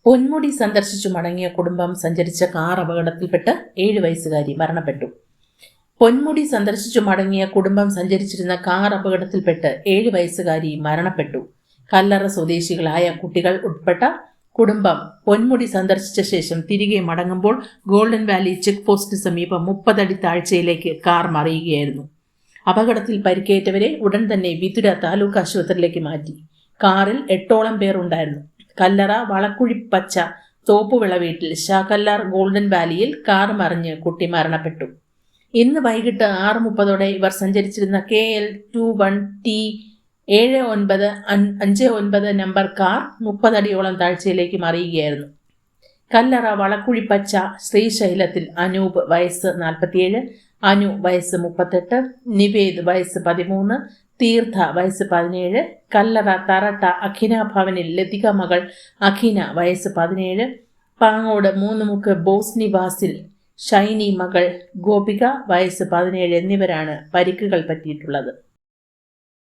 പൊന്മുടി സന്ദർശിച്ചു മടങ്ങിയ കുടുംബം സഞ്ചരിച്ച കാർ അപകടത്തിൽപ്പെട്ട് 7 വയസ്സുകാരി മരണപ്പെട്ടു. പൊന്മുടി സന്ദർശിച്ചു മടങ്ങിയ കുടുംബം സഞ്ചരിച്ചിരുന്ന കാർ അപകടത്തിൽപ്പെട്ട് 7 വയസ്സുകാരി മരണപ്പെട്ടു. കല്ലറ സ്വദേശികളായ കുട്ടികൾ ഉൾപ്പെട്ട കുടുംബം പൊന്മുടി സന്ദർശിച്ച ശേഷം തിരികെ മടങ്ങുമ്പോൾ ഗോൾഡൻ വാലി ചെക്ക് പോസ്റ്റിന് സമീപം 30 അടി താഴ്ചയിലേക്ക് കാർ മറിയുകയായിരുന്നു. അപകടത്തിൽ പരിക്കേറ്റവരെ ഉടൻ തന്നെ വിതുര താലൂക്ക് ആശുപത്രിയിലേക്ക് മാറ്റി. കാറിൽ 8ഓളം പേർ ഉണ്ടായിരുന്നു. കല്ലറ വളക്കുഴിപ്പച്ച തോപ്പുവിള വീട്ടിൽ ഷാക്കല്ലാർ ഗോൾഡൻ വാലിയിൽ കാർ മറിഞ്ഞ് കുട്ടി മരണപ്പെട്ടു. ഇന്ന് വൈകിട്ട് 6:30 ഇവർ സഞ്ചരിച്ചിരുന്ന KL 21T 7959 നമ്പർ കാർ 30 അടിയോളം താഴ്ചയിലേക്ക് മറിയുകയായിരുന്നു. കല്ലറ വളക്കുഴിപ്പച്ച ശ്രീശൈലത്തിൽ അനൂപ് വയസ്സ് 47, അനു വയസ്സ് 38, നിവേദ് വയസ്സ് 13, തീർത്ഥ വയസ്സ് 17, കല്ലറ തറട്ട അഖിന ഭവനിൽ ലതിക മകൾ അഖിന വയസ്സ് 17, പാങ്ങോട് മൂന്നുമുക്ക് ബോസ് നിവാസിൽ ഷൈനി മകൾ ഗോപിക വയസ്സ് 17 എന്നിവരാണ് പരിക്കുകൾ പറ്റിയിട്ടുള്ളത്.